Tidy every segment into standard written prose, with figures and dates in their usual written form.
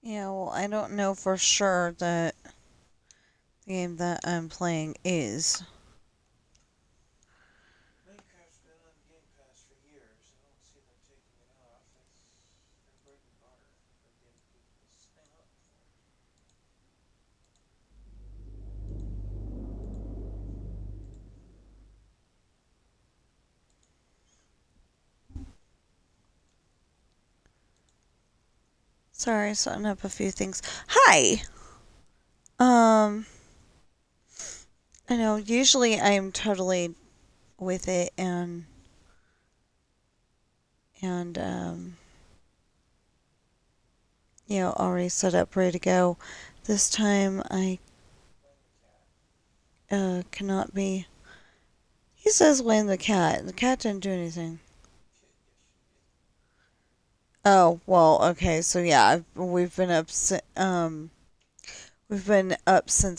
Yeah, well, I don't know for sure that the game that I'm playing is. Minecraft's been on Game Pass for years. I don't see them taking it off. It's their bread and butter. They're getting people to sign up for it. Sorry, setting up a few things. Hi! Um, I know, usually I'm totally with it and already set up, ready to go. This time I cannot be. He says blame the cat. The cat didn't do anything. Oh, well, okay, so yeah, we've been up since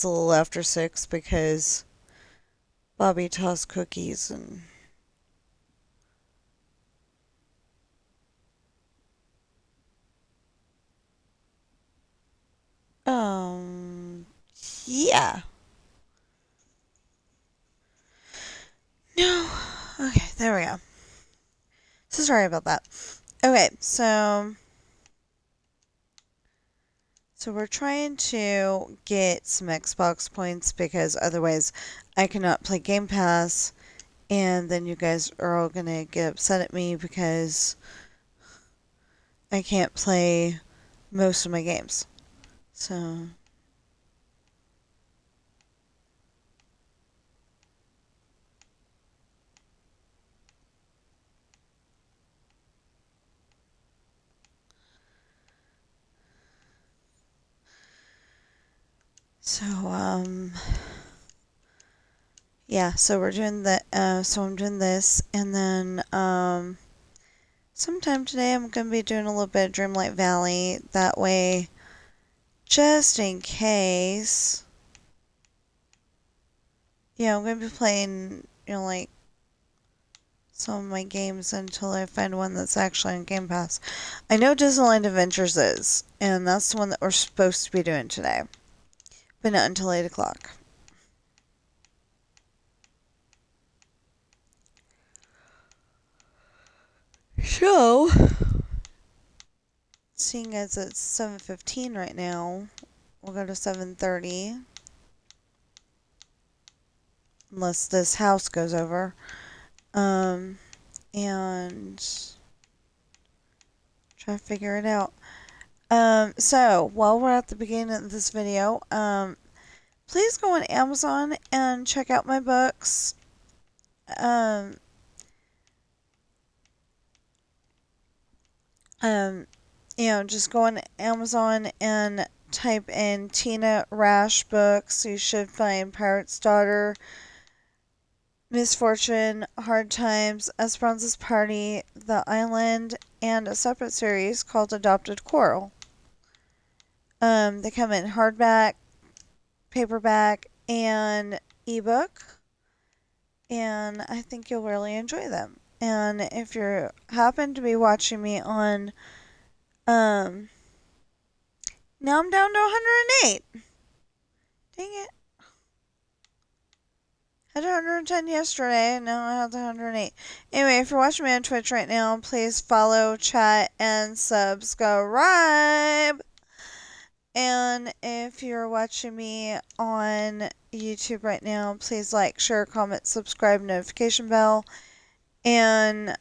a little after 6 because Bobby tossed cookies and um yeah. No. Okay, there we go. So sorry about that. Okay, so we're trying to get some Xbox points because otherwise I cannot play Game Pass and then you guys are all gonna get upset at me because I can't play most of my games. So so yeah, so we're doing so I'm doing this and then sometime today I'm gonna be doing a little bit of Dreamlight Valley. That way, just in case. Yeah, I'm gonna be playing, like some of my games until I find one that's actually on Game Pass. I know Disneyland Adventures is, and that's the one that we're supposed to be doing today, but not until 8 o'clock. So, seeing as it's 7:15 right now, we'll go to 7:30, unless this house goes over. And try to figure it out. So while we're at the beginning of this video, please go on Amazon and check out my books. Um, um, just go on Amazon and type in Tina Rash books. You should find Pirate's Daughter, Misfortune, Hard Times, Esperanza's Party, The Island, and a separate series called Adopted Coral. They come in hardback, paperback, and ebook, and I think you'll really enjoy them. And if you happen to be watching me on, now I'm down to 108. Dang it. I had 110 yesterday, and now I have 108. Anyway, if you're watching me on Twitch right now, please follow, chat, and subscribe. And if you're watching me on YouTube right now, please like, share, comment, subscribe, notification bell. And,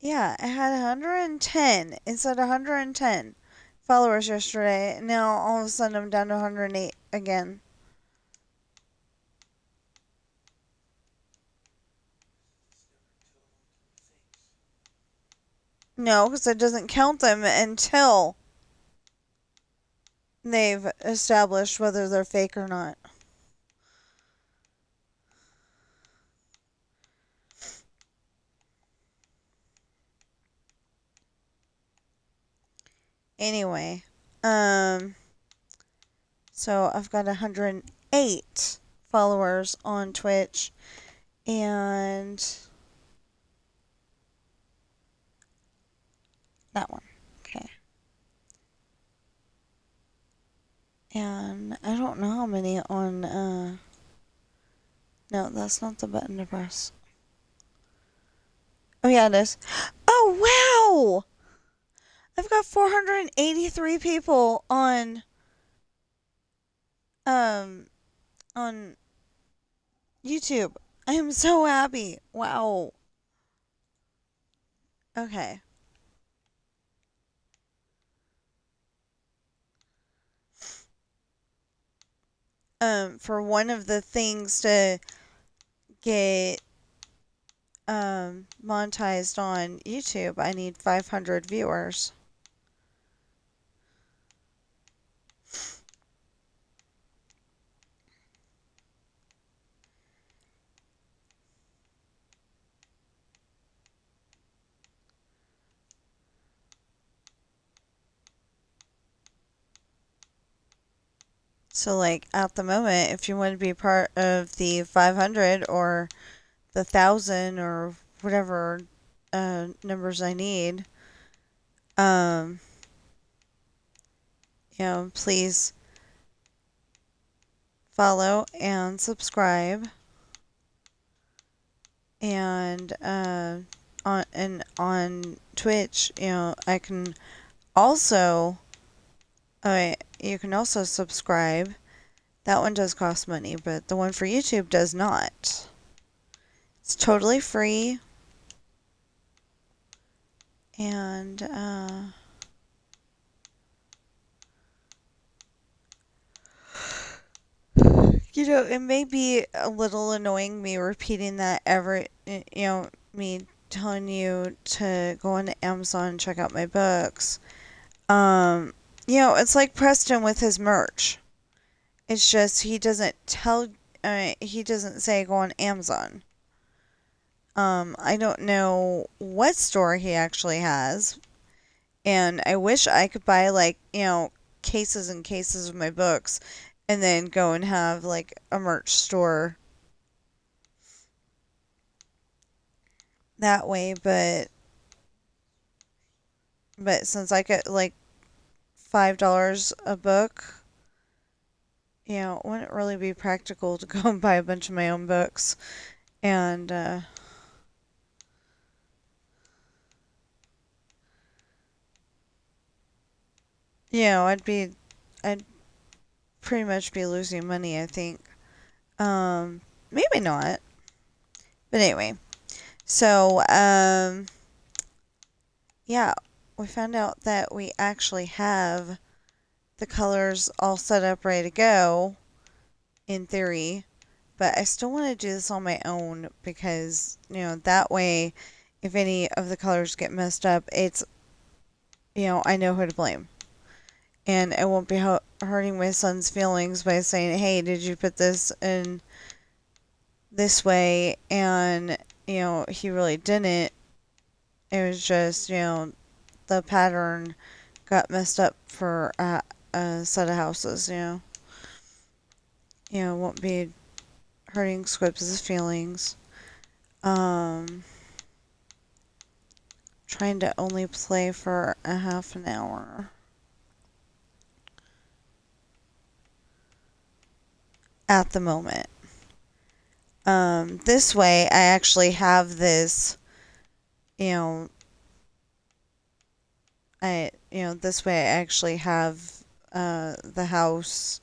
yeah, I had 110. It said 110 followers yesterday. And now all of a sudden I'm down to 108 again. No, because it doesn't count them until they've established whether they're fake or not. Anyway, so I've got 108 followers on Twitch, and that one. Okay. And I don't know how many on, no, that's not the button to press. Oh, yeah, it is. Oh, wow! I've got 483 people um, on YouTube. I am so happy. Wow. Okay. For one of the things to get monetized on YouTube, I need 500 viewers. So, like, at the moment, if you want to be part of the 500 or the 1,000 or whatever numbers I need, um, please follow and subscribe. And on Twitch, I can also, you can also subscribe. That one does cost money, but the one for YouTube does not. It's totally free. And, it may be a little annoying me repeating that me telling you to go on Amazon and check out my books. It's like Preston with his merch. It's just he doesn't say go on Amazon. I don't know what store he actually has, and I wish I could buy cases and cases of my books and then go and have like a merch store that way, but since I get like $5 a book, it wouldn't really be practical to go and buy a bunch of my own books. And I'd pretty much be losing money, I think. Maybe not. But anyway, so yeah, we found out that we actually have the colors all set up ready to go in theory, but I still want to do this on my own because, that way if any of the colors get messed up, it's, I know who to blame. And I won't be hurting my son's feelings by saying, "Hey, did you put this in this way?" And, he really didn't. It was just, the pattern got messed up for a set of houses, won't be hurting Squibs' feelings. Trying to only play for a half an hour. At the moment. This way I actually have this, this way I actually have, the house,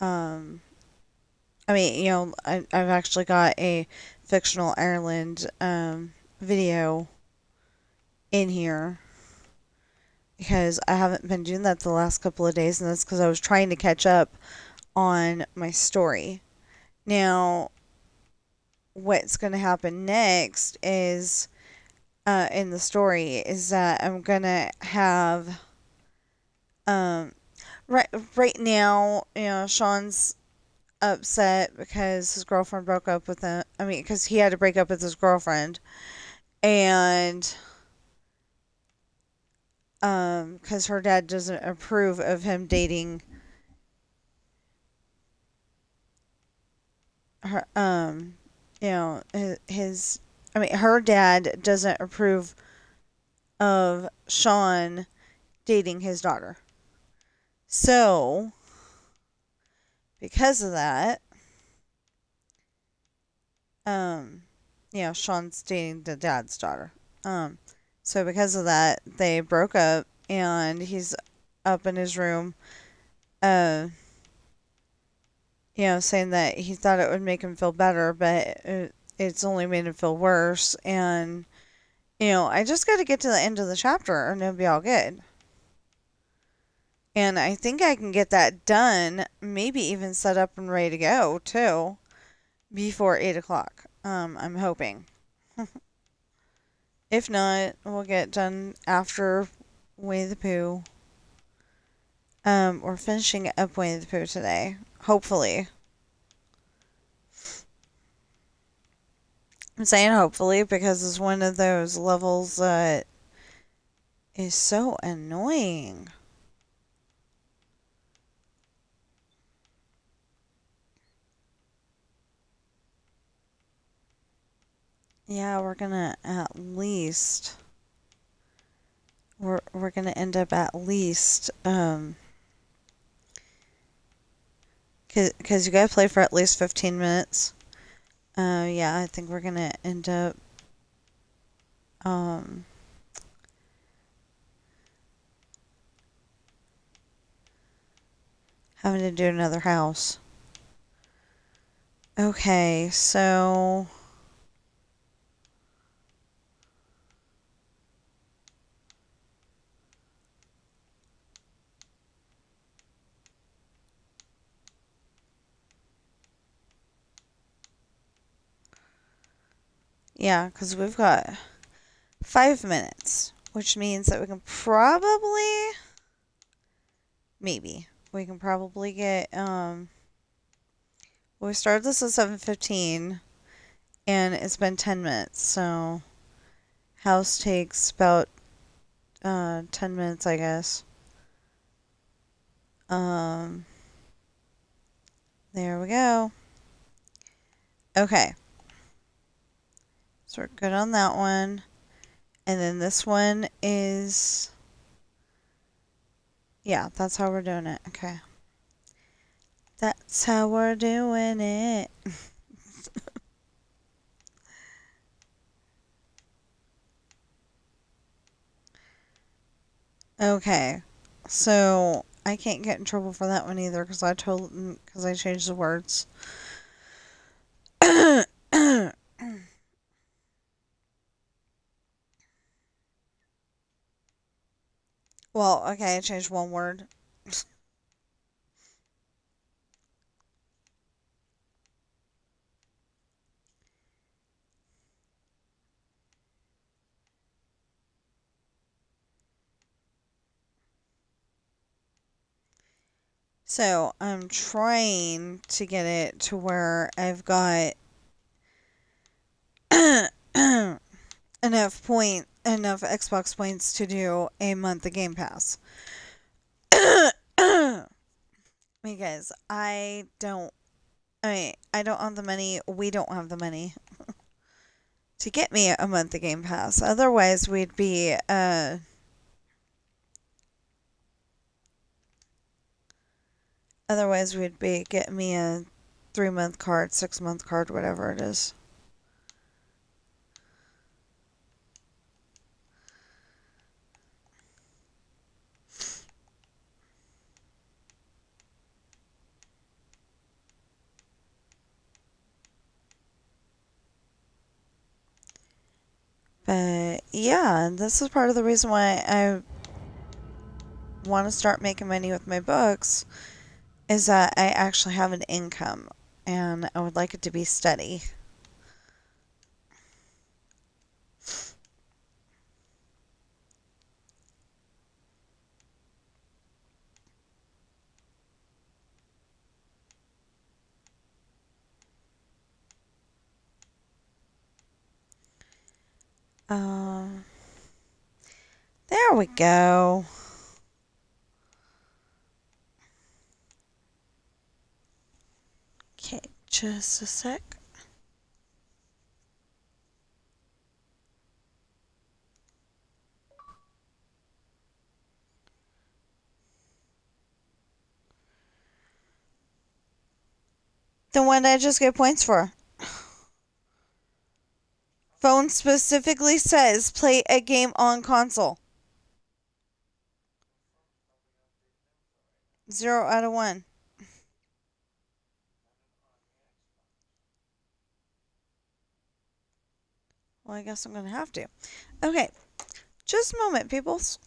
I've actually got a Fictional Ireland, video in here because I haven't been doing that the last couple of days, and that's because I was trying to catch up on my story. Now, what's going to happen next is, in the story, is that I'm going to have, right now, Sean's upset because his girlfriend broke up with him. Because he had to break up with his girlfriend. And, because her dad doesn't approve of him dating her, her dad doesn't approve of Sean dating his daughter. So, because of that, um, Sean's dating the dad's daughter. Um, so because of that, they broke up, and he's up in his room, uh, saying that he thought it would make him feel better, but it's only made him feel worse. And I just got to get to the end of the chapter, and it'll be all good. And I think I can get that done, maybe even set up and ready to go too, before 8 o'clock. I'm hoping. If not, we'll get done after Winnie the Pooh. We're finishing up Winnie the Pooh today, hopefully. I'm saying hopefully because it's one of those levels that is so annoying. Yeah, we're gonna end up at least cause you gotta play for at least 15 minutes. Yeah, I think we're gonna end up um having to do another house. Okay, so yeah, because we've got 5 minutes, which means that we can probably, maybe, we can probably get, we started this at 7:15, and it's been 10 minutes, so house takes about, 10 minutes, I guess. Um, there we go. Okay, so we're good on that one. And then this one is, yeah, that's how we're doing it. Okay. That's how we're doing it. Okay. So I can't get in trouble for that one either because because I changed the words. Well, okay, I changed one word. So I'm trying to get it to where I've got enough Xbox points to do a month of Game Pass. Because I don't have the money. We don't have the money to get me a month of Game Pass. Otherwise we'd be getting me a 3-month card, 6-month card, whatever it is. But yeah, this is part of the reason why I want to start making money with my books is that I actually have an income and I would like it to be steady. Um, there we go. Okay, just a sec. The one I just get points for. Phone specifically says play a game on console. 0 out of 1. Well, I guess I'm going to have to. Okay, just a moment, peoples.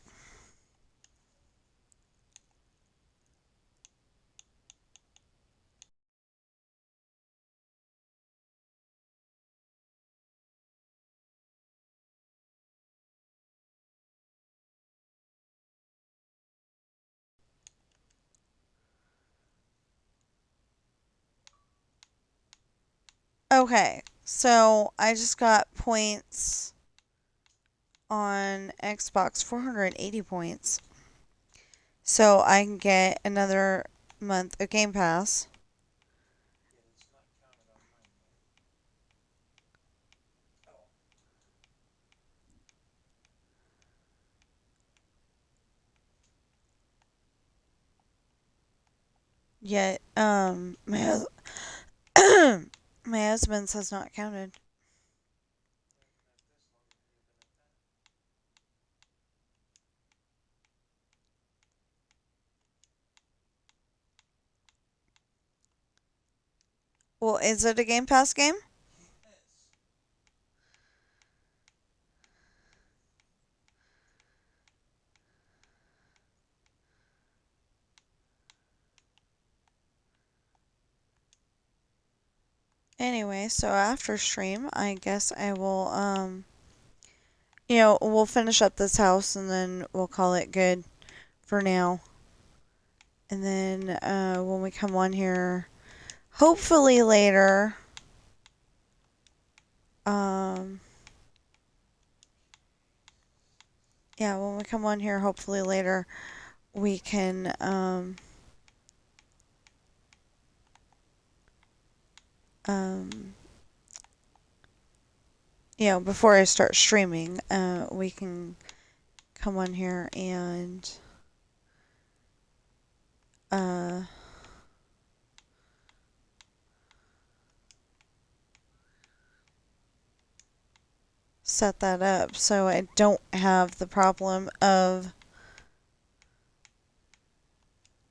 Okay, so I just got points on Xbox, 480 points. So I can get another month of Game Pass. Yeah, it's not counted on mine yet. Oh. Yet, my husband's has not counted. I've been at this longer than you've been at that. Well, is it a Game Pass game? Yes. Anyway, so after stream, I guess I will, we'll finish up this house and then we'll call it good for now. And then, when we come on here, hopefully later, um, yeah, when we come on here, hopefully later, we can, um, before I start streaming, we can come on here and, uh, set that up so I don't have the problem of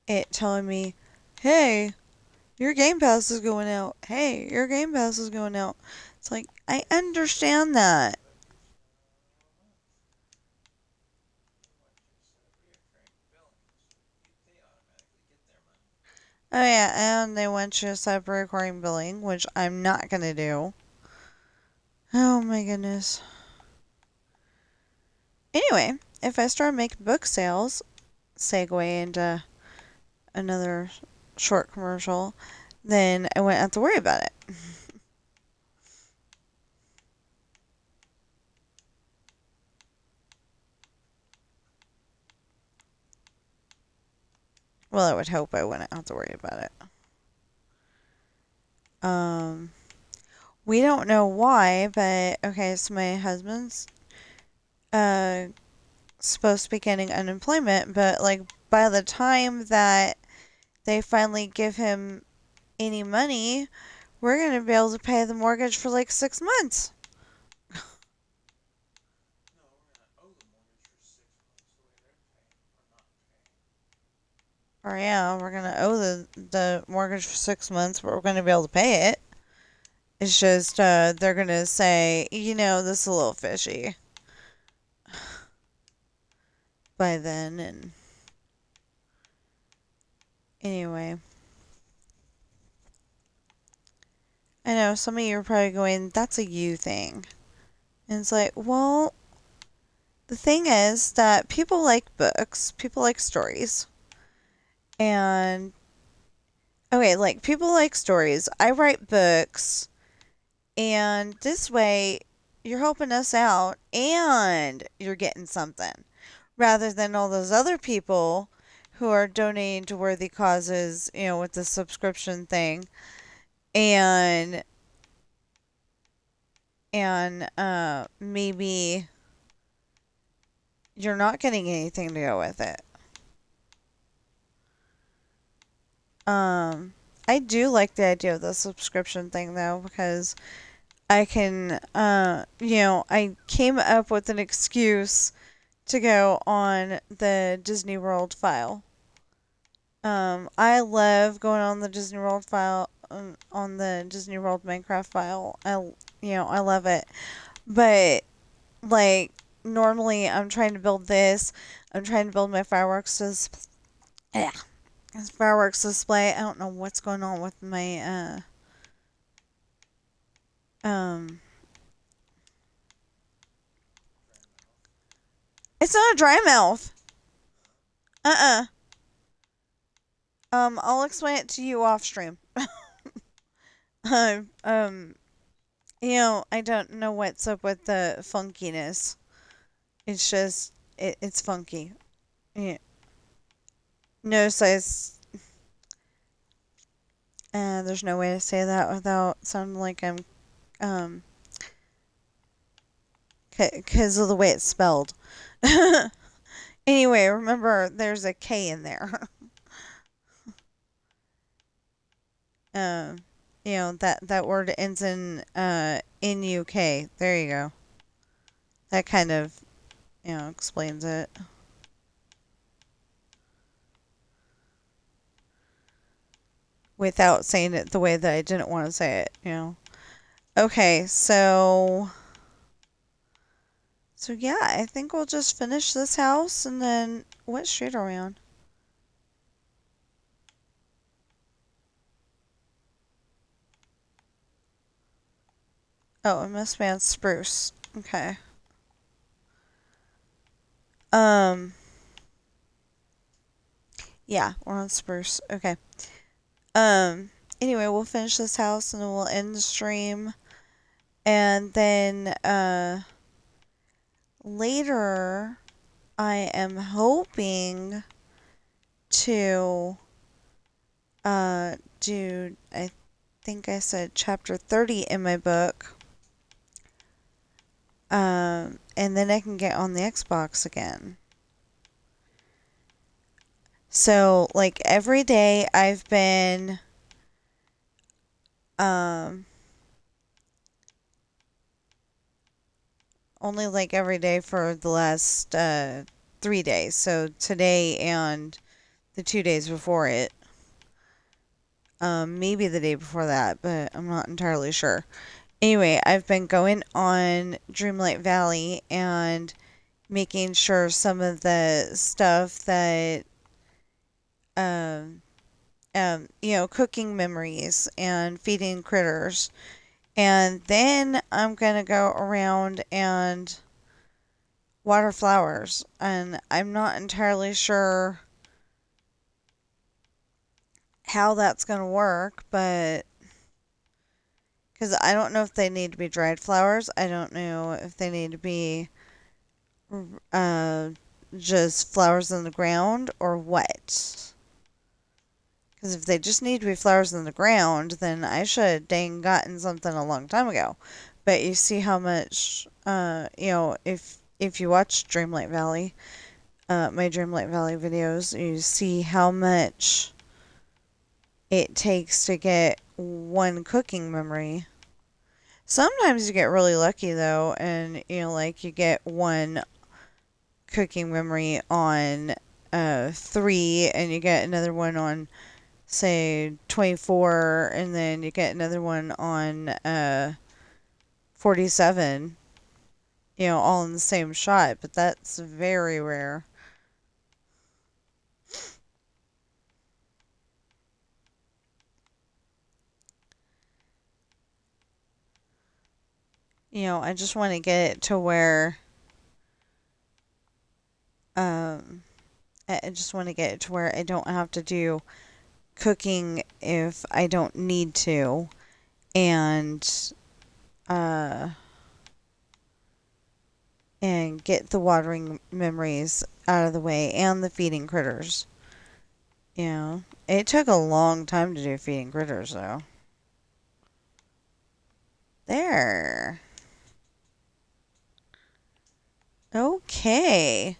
it telling me, hey, your Game Pass is going out. Hey, your Game Pass is going out. It's like, I understand that. But I don't know. They want you to set up reoccurring billing so they automatically get their money. Oh, yeah, and they want you to set up recording billing, which I'm not going to do. Oh, my goodness. Anyway, if I start making book sales, segue into another short commercial, then I wouldn't have to worry about it. Well, I would hope I wouldn't have to worry about it. We don't know why, but okay, so my husband's uh supposed to be getting unemployment, but like by the time that they finally give him any money, we're gonna be able to pay the mortgage for like 6 months. No, we're gonna owe the mortgage for 6 months the way they're paying or not paying. Or yeah, we're gonna owe the mortgage for 6 months, but we're gonna be able to pay it. It's just they're gonna say, this is a little fishy by then, and anyway. I know some of you are probably going, that's a you thing. And it's like, well, the thing is that people like books, people like stories. And, okay, like, people like stories. I write books, and this way, you're helping us out and you're getting something. Rather than all those other people who are donating to worthy causes, with the subscription thing. And, maybe you're not getting anything to go with it. I do like the idea of the subscription thing though, because I can, I came up with an excuse to go on the Disney World file. I love going on the Disney World file, on the Disney World Minecraft file. I love it. But like normally, I'm trying to build this. I'm trying to build my yeah, fireworks display. I don't know what's going on with my um. It's not a dry mouth. Uh-uh. I'll explain it to you off stream. um, um, I don't know what's up with the funkiness. It's just, it's funky. Yeah. Notice there's no way to say that without sounding like I'm, um, because of the way it's spelled. Anyway, remember there's a K in there. um, that word ends in N-U-K. There you go. That kind of, explains it. Without saying it the way that I didn't want to say it. Okay, so yeah, I think we'll just finish this house and then what street are we on? Oh, it must be on Spruce. Okay. Um, yeah, we're on Spruce. Okay. Anyway, we'll finish this house and then we'll end the stream. And then, later, I am hoping to, do, I think I said chapter 30 in my book. And then I can get on the Xbox again. So, like, every day I've been, only like every day for the last, 3 days. So today and the 2 days before it. Maybe the day before that, but I'm not entirely sure. Anyway, I've been going on Dreamlight Valley and making sure some of the stuff that, um, cooking memories and feeding critters. And then I'm going to go around and water flowers. And I'm not entirely sure how that's going to work, but because I don't know if they need to be dried flowers. I don't know if they need to be uh, just flowers in the ground or what. Because if they just need to be flowers in the ground, then I should have dang gotten something a long time ago. But you see how much, if you watch Dreamlight Valley, my Dreamlight Valley videos, you see how much it takes to get one cooking memory. Sometimes you get really lucky though, and like you get one cooking memory on 3, and you get another one on say 24, and then you get another one on 47. All in the same shot, but that's very rare. I just want to get it to where um I just want to get it to where I don't have to do cooking if I don't need to, and uh and get the watering memories out of the way and the feeding critters. It took a long time to do feeding critters though. There. Okay.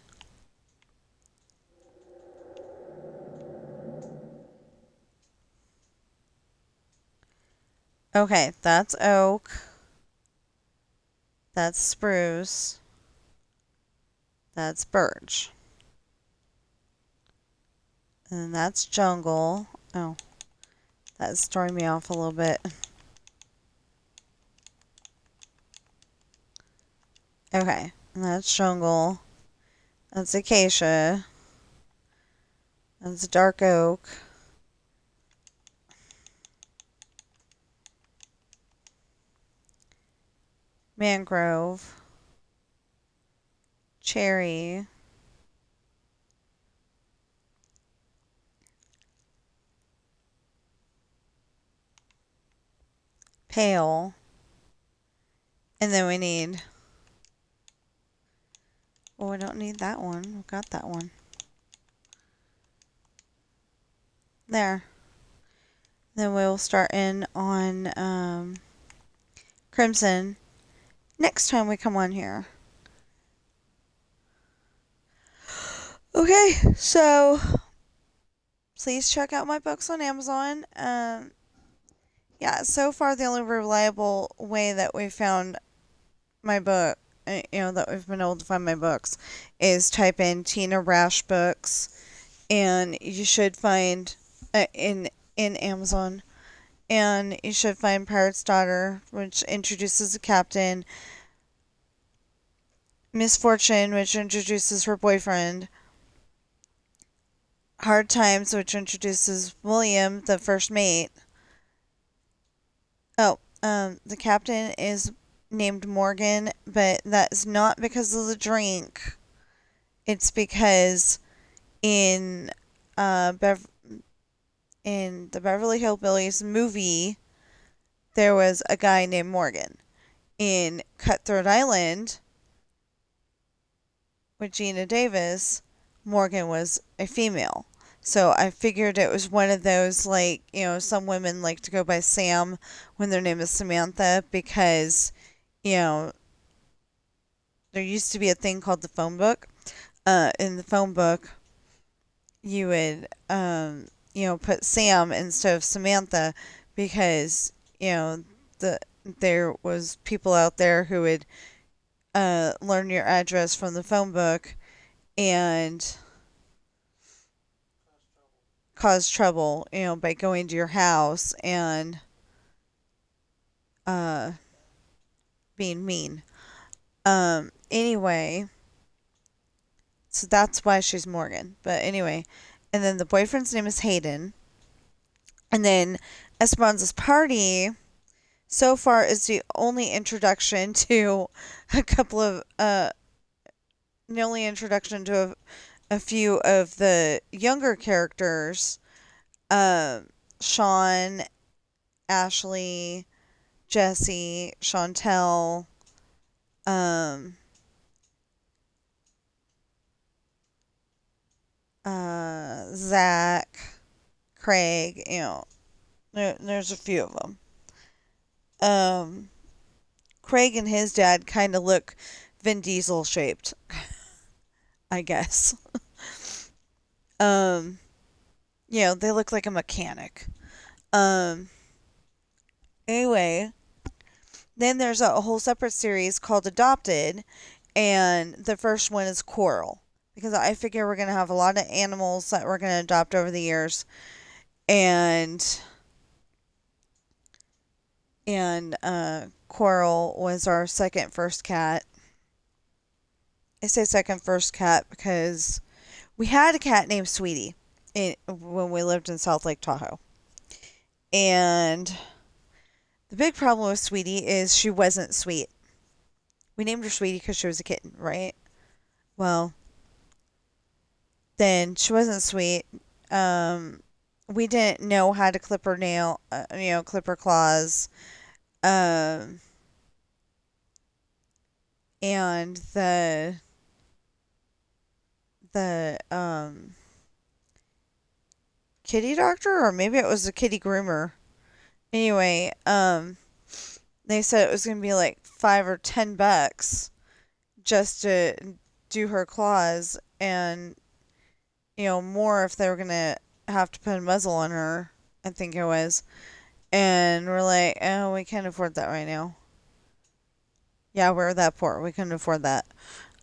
Okay, that's oak. That's spruce. That's birch. And that's jungle. Oh, that's throwing me off a little bit. Okay, and that's jungle. That's acacia. That's dark oak. Mangrove. Cherry. Pale. And then we need... Well, we don't need that one. We've got that one. There. Then we'll start in on crimson next time we come on here. Okay, so please check out my books on Amazon. Yeah, so far the only reliable way that we found my book, that we've been able to find my books, is type in Tina Rash books, and you should find in Amazon, and you should find Pirate's Daughter, which introduces the captain, Misfortune, which introduces her boyfriend, Hard Times, which introduces William, the first mate. Oh, the captain is named Morgan, but that's not because of the drink. It's because in in the Beverly Hillbillies movie, there was a guy named Morgan. In Cutthroat Island, with Gina Davis, Morgan was a female. So I figured it was one of those, like, some women like to go by Sam when their name is Samantha because, you know, there used to be a thing called the phone book. In the phone book, you would, put Sam instead of Samantha because, there was people out there who would learn your address from the phone book and cause trouble, by going to your house and uh, being mean. Anyway, so that's why she's Morgan. But anyway, and then the boyfriend's name is Hayden. And then Esperanza's party so far is the only introduction to a couple of the only introduction to a few of the younger characters. Sean, Ashley, Jesse, Chantel, um, Zach, Craig. There's a few of them. Craig and his dad kind of look Vin Diesel shaped, I guess. um, they look like a mechanic. Um, anyway, then there's a whole separate series called Adopted, and the first one is Coral. Because I figure we're going to have a lot of animals that we're going to adopt over the years. And Coral was our second first cat. I say second first cat because we had a cat named Sweetie when we lived in South Lake Tahoe. And the big problem with Sweetie is she wasn't sweet. We named her Sweetie because she was a kitten, right? Well, then she wasn't sweet. We didn't know how to clip her clip her claws. Um, and the kitty doctor, or maybe it was a kitty groomer. Anyway, they said it was gonna be like $5 or $10 just to do her claws, and more if they were gonna have to put a muzzle on her. I think it was, And we're like, oh, we can't afford that right now. Yeah, we're that poor. We couldn't afford that.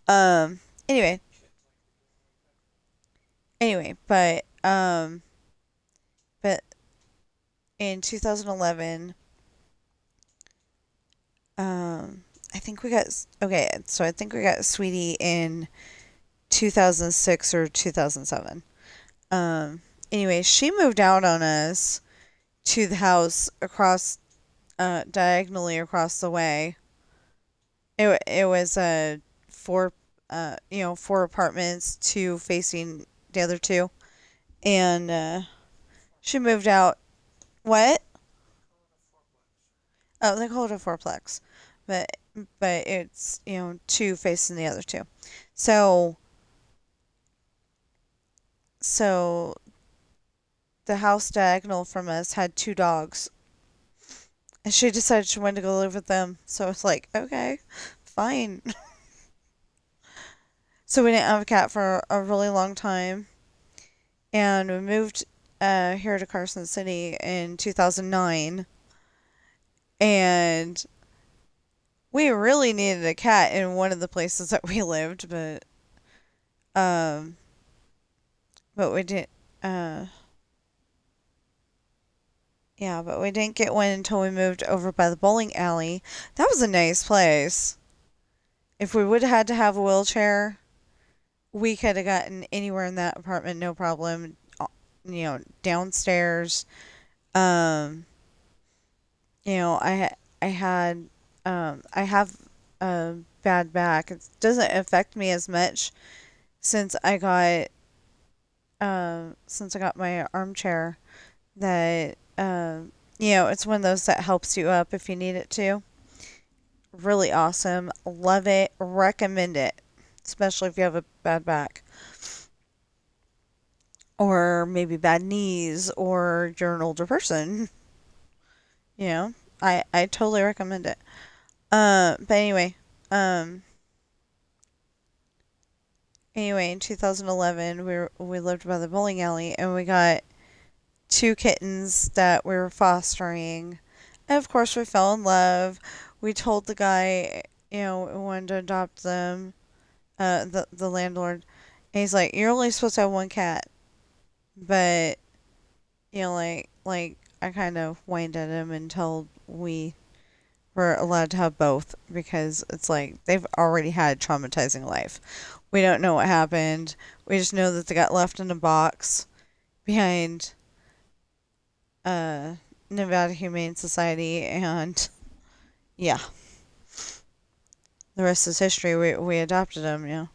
Um, anyway, anyway, but in 2011, I think we got okay. So I think we got Sweetie in 2006 or 2007. Um, anyway, she moved out on us to the house across, diagonally across the way. It was four, four apartments, two facing the other two, and she moved out. What? Oh, they call it a fourplex, but it's two facing the other two. So so the house diagonal from us had two dogs, and she decided she wanted to go live with them. So it's like, okay, fine. So we didn't have a cat for a really long time, and we moved here to Carson City in 2009, and we really needed a cat in one of the places that we lived, um, but we didn't. Uh, yeah, but we didn't get one until we moved over by the bowling alley. That was a nice place. If we would have had to have a wheelchair, we could have gotten anywhere in that apartment, no problem. Downstairs. Um, I had I have a bad back. It doesn't affect me as much since I got my armchair. That it's one of those that helps you up if you need it to. Really awesome. Love it. Recommend it, especially if you have a bad back or maybe bad knees or you're an older person. You know, I totally recommend it. But um, anyway, in 2011, we lived by the bowling alley and we got two kittens that we were fostering. And of course, we fell in love. We told the guy, we wanted to adopt them, the landlord. And he's like, "You're only supposed to have one cat." But, like I kind of whined at him until we were allowed to have both because it's like they've already had a traumatizing life. We don't know what happened. We just know that they got left in a box behind uh, Nevada Humane Society, and yeah, the rest is history. We adopted him.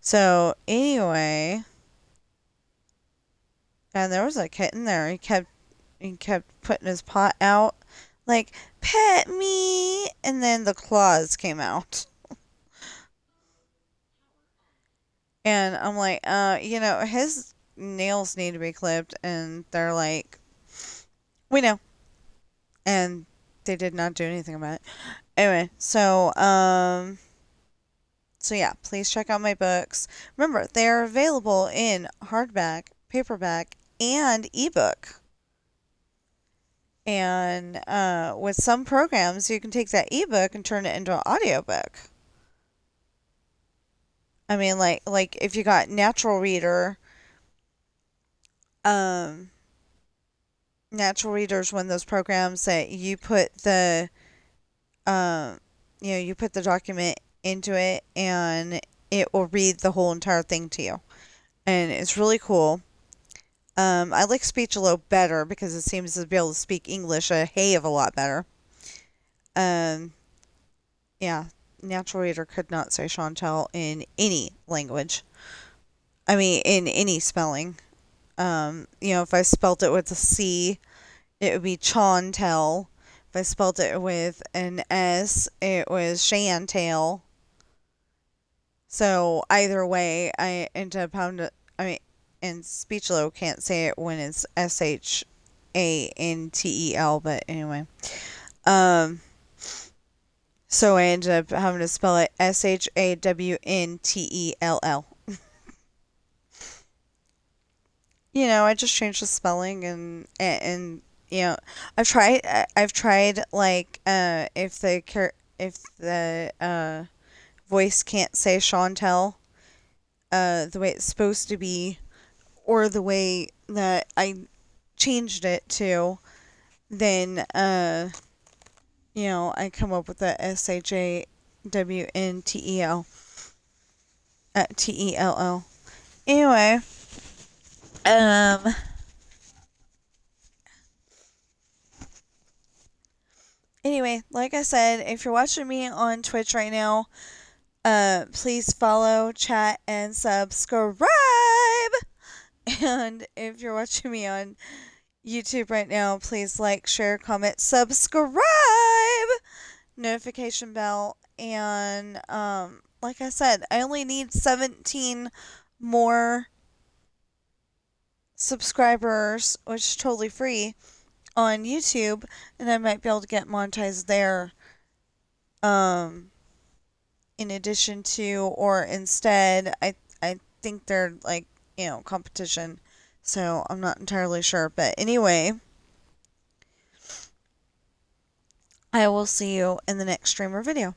So anyway, and there was a kitten there. He kept putting his paw out, like pet me, and then the claws came out, and I'm like, his nails need to be clipped, and they're like, we know, and they did not do anything about it. Anyway, so yeah, please check out my books. Remember, they are available in hardback, paperback, and ebook. And with some programs, you can take that ebook and turn it into an audiobook. I mean, like if you got Natural Reader, um, Natural Reader's one of those programs that um, you put the document into it, and it will read the whole entire thing to you, and it's really cool. I like Speechalo better because it seems to be able to speak English a hay of a lot better. Um, yeah, Natural Reader could not say Chantel in any language. I mean, in any spelling. If I spelt it with a C, it would be Chantel. If I spelt it with an S, it was Chantel. So either way, I end up having to. I mean, and Speechlo can't say it when it's Shantel, but anyway. Um, so I ended up having to spell it Shawntel. I just changed the spelling, and you know, I've tried like if the voice can't say Chantel the way it's supposed to be, or the way that I changed it to, then I come up with the SHAWNTEL TELL. Anyway, um like I said, if you're watching me on Twitch right now, please follow, chat, and subscribe. And if you're watching me on YouTube right now, please like, share, comment, subscribe, notification bell, and like I said, I only need 17 more subscribers, which is totally free on YouTube, and I might be able to get monetized there. Um, in addition to or instead, I think they're like competition, so I'm not entirely sure. But anyway, I will see you in the next stream or video.